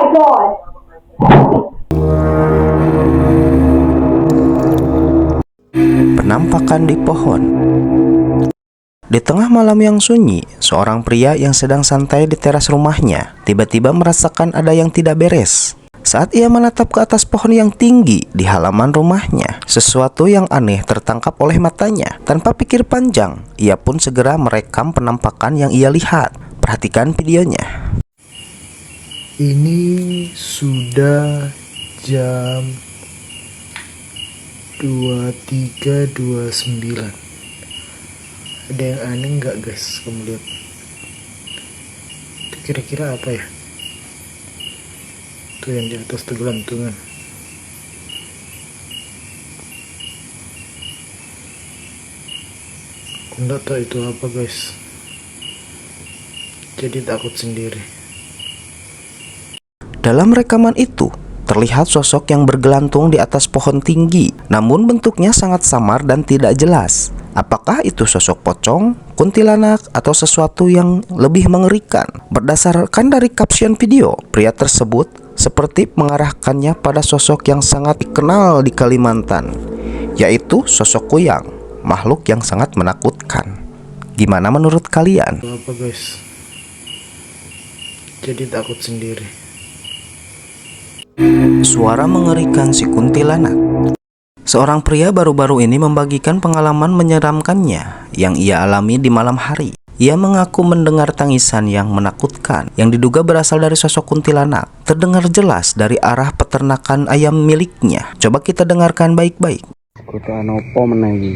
God. Penampakan di pohon. Di tengah malam yang sunyi, seorang pria yang sedang santai di teras rumahnya tiba-tiba merasakan ada yang tidak beres. Saat ia menatap ke atas pohon yang tinggi di halaman rumahnya, sesuatu yang aneh tertangkap oleh matanya. Tanpa pikir panjang, ia pun segera merekam penampakan yang ia lihat. Perhatikan videonya. Ini sudah jam 23.29. Ada yang aneh nggak guys? Kamu lihat. Itu kira-kira apa ya? Tuh yang di atas tuh gelantungan. Aku nggak tahu itu apa guys. Jadi takut sendiri. Dalam rekaman itu, terlihat sosok yang bergelantung di atas pohon tinggi, namun bentuknya sangat samar dan tidak jelas. Apakah itu sosok pocong, kuntilanak, atau sesuatu yang lebih mengerikan? Berdasarkan dari caption video, pria tersebut seperti mengarahkannya pada sosok yang sangat dikenal di Kalimantan, yaitu sosok kuyang, makhluk yang sangat menakutkan. Gimana menurut kalian? Itu apa guys? Jadi takut sendiri. Suara mengerikan si kuntilanak. Seorang pria baru-baru ini membagikan pengalaman menyeramkannya yang ia alami di malam hari. Ia mengaku mendengar tangisan yang menakutkan yang diduga berasal dari sosok kuntilanak. Terdengar jelas dari arah peternakan ayam miliknya. Coba kita dengarkan baik-baik. Godaan apa meneh iki?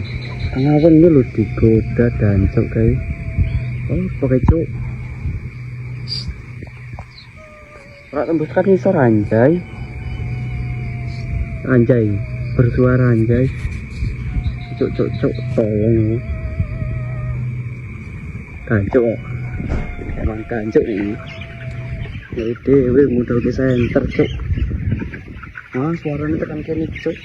Ngawen iki lho digoda dancuk kae. Oh, pakai cuk. Ora tembus kan isor anjay. Anjay, bersuara anjay. Cuk tolong. Kancuk. Emang kancuk ini. Ya dhewe modal ke center cuk. Ah, suaranya tekan kene cuk.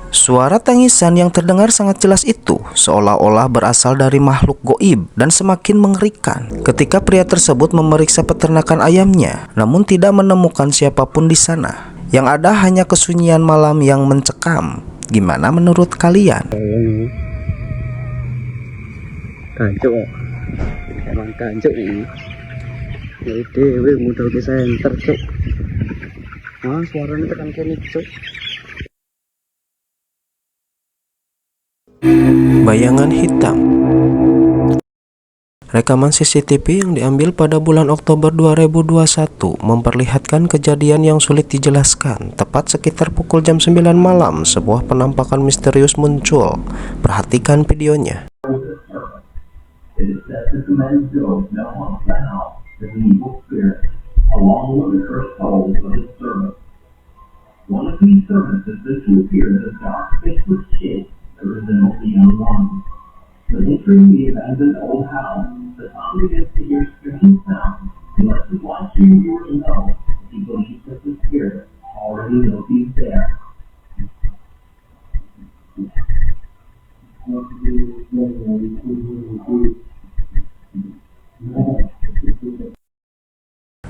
Suara tangisan yang terdengar sangat jelas itu seolah-olah berasal dari makhluk goib dan semakin mengerikan. Ketika pria tersebut memeriksa peternakan ayamnya, namun tidak menemukan siapapun di sana. Yang ada hanya kesunyian malam yang mencekam. Gimana menurut kalian? Kancuk. Emang kancuk ini. Ya dhewe modal ke center cuk. Ah, suaranya tekan kene cuk. Bayangan hitam. Rekaman CCTV yang diambil pada bulan Oktober 2021 memperlihatkan kejadian yang sulit dijelaskan. Tepat sekitar pukul jam 9 malam, sebuah penampakan misterius muncul. Perhatikan videonya. But entering the abandoned old house, the sound begins to hear strange sounds, and lets the watching viewer know he believes that the spirit already knows he's there.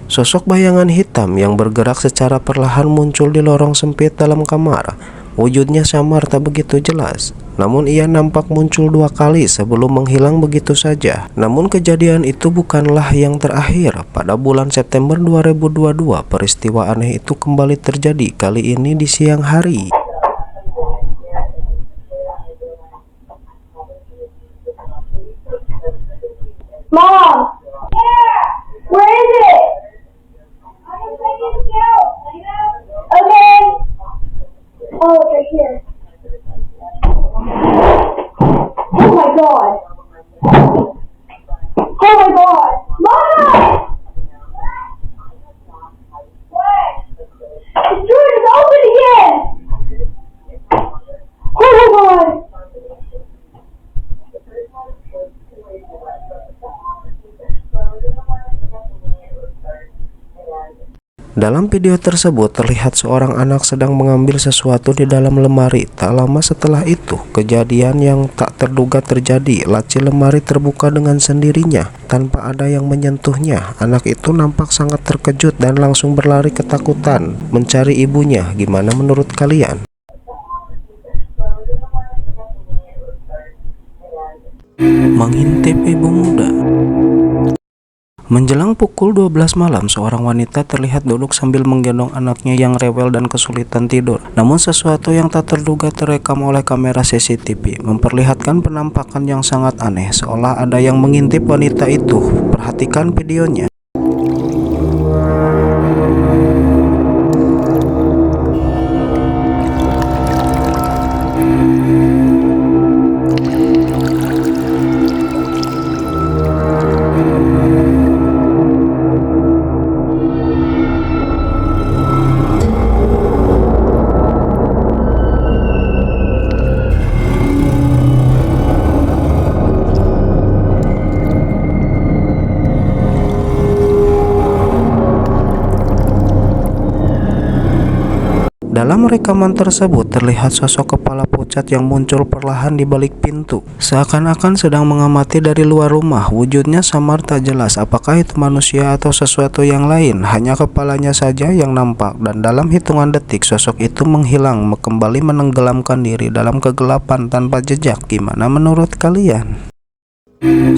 Sosok bayangan hitam yang bergerak secara perlahan muncul di lorong sempit dalam kamar. Wujudnya samar tak begitu jelas, namun ia nampak muncul 2 kali sebelum menghilang begitu saja. Namun kejadian itu bukanlah yang terakhir. Pada bulan September 2022, peristiwa aneh itu kembali terjadi, kali ini di siang hari. Mom! Where is it? Okay. Oh, it's right here. Oh my God. Oh my God. Mom! What? The door is open again. Oh my God. Dalam video tersebut terlihat seorang anak sedang mengambil sesuatu di dalam lemari. Tak lama setelah itu, kejadian yang tak terduga terjadi. Laci lemari terbuka dengan sendirinya tanpa ada yang menyentuhnya. Anak itu nampak sangat terkejut dan langsung berlari ketakutan mencari ibunya. Gimana menurut kalian? Mengintip ibu muda. Menjelang pukul 12 malam, seorang wanita terlihat duduk sambil menggendong anaknya yang rewel dan kesulitan tidur. Namun sesuatu yang tak terduga terekam oleh kamera CCTV, memperlihatkan penampakan yang sangat aneh, seolah ada yang mengintip wanita itu. Perhatikan videonya. Dalam rekaman tersebut terlihat sosok kepala pucat yang muncul perlahan di balik pintu, seakan-akan sedang mengamati dari luar rumah. Wujudnya samar tak jelas apakah itu manusia atau sesuatu yang lain, hanya kepalanya saja yang nampak, dan dalam hitungan detik sosok itu menghilang, kembali menenggelamkan diri dalam kegelapan tanpa jejak. Gimana menurut kalian?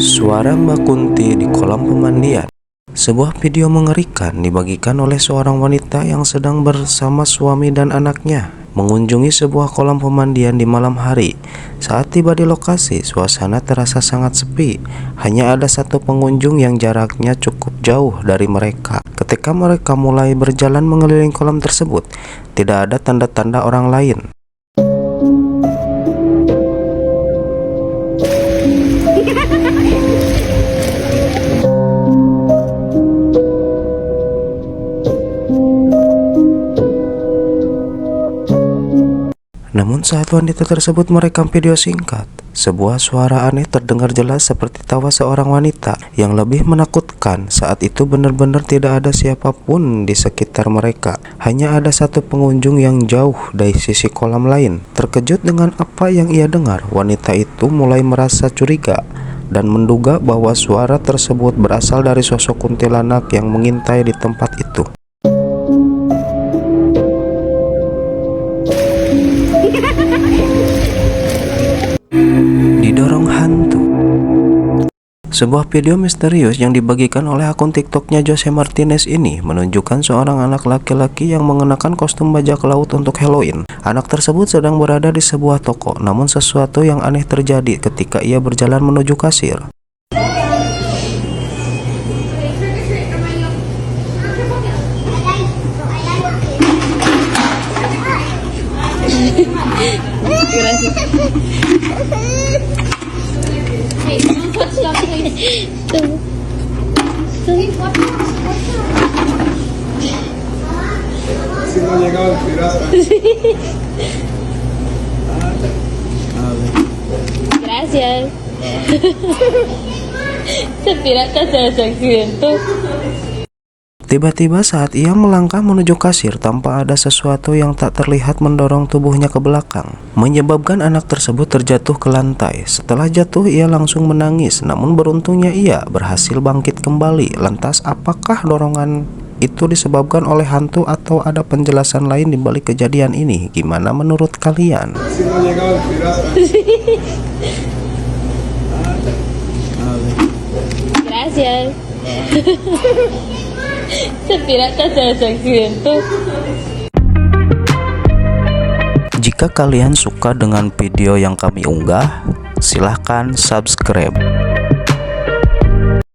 Suara Mbak Kunti di kolam pemandian. Sebuah video mengerikan dibagikan oleh seorang wanita yang sedang bersama suami dan anaknya mengunjungi sebuah kolam pemandian di malam hari. Saat tiba di lokasi, suasana terasa sangat sepi. Hanya ada satu pengunjung yang jaraknya cukup jauh dari mereka. Ketika mereka mulai berjalan mengelilingi kolam tersebut, tidak ada tanda-tanda orang lain. Namun saat wanita tersebut merekam video singkat, sebuah suara aneh terdengar jelas seperti tawa seorang wanita. Yang lebih menakutkan, saat itu benar-benar tidak ada siapapun di sekitar mereka. Hanya ada satu pengunjung yang jauh dari sisi kolam lain. Terkejut dengan apa yang ia dengar, wanita itu mulai merasa curiga dan menduga bahwa suara tersebut berasal dari sosok kuntilanak yang mengintai di tempat itu. Didorong hantu. Sebuah video misterius yang dibagikan oleh akun TikToknya Jose Martinez ini menunjukkan seorang anak laki-laki yang mengenakan kostum bajak laut untuk Halloween. Anak tersebut sedang berada di sebuah toko, namun sesuatu yang aneh terjadi ketika ia berjalan menuju kasir. Gracias. Se pirata se accidentó. Tiba-tiba saat ia melangkah menuju kasir, tanpa ada sesuatu yang tak terlihat mendorong tubuhnya ke belakang, menyebabkan anak tersebut terjatuh ke lantai. Setelah jatuh, ia langsung menangis, namun beruntungnya ia berhasil bangkit kembali. Lantas, apakah dorongan itu disebabkan oleh hantu atau ada penjelasan lain di balik kejadian ini? Gimana menurut kalian? Gracias. Se pirata se accidentó. Jika kalian suka dengan video yang kami unggah, silahkan subscribe.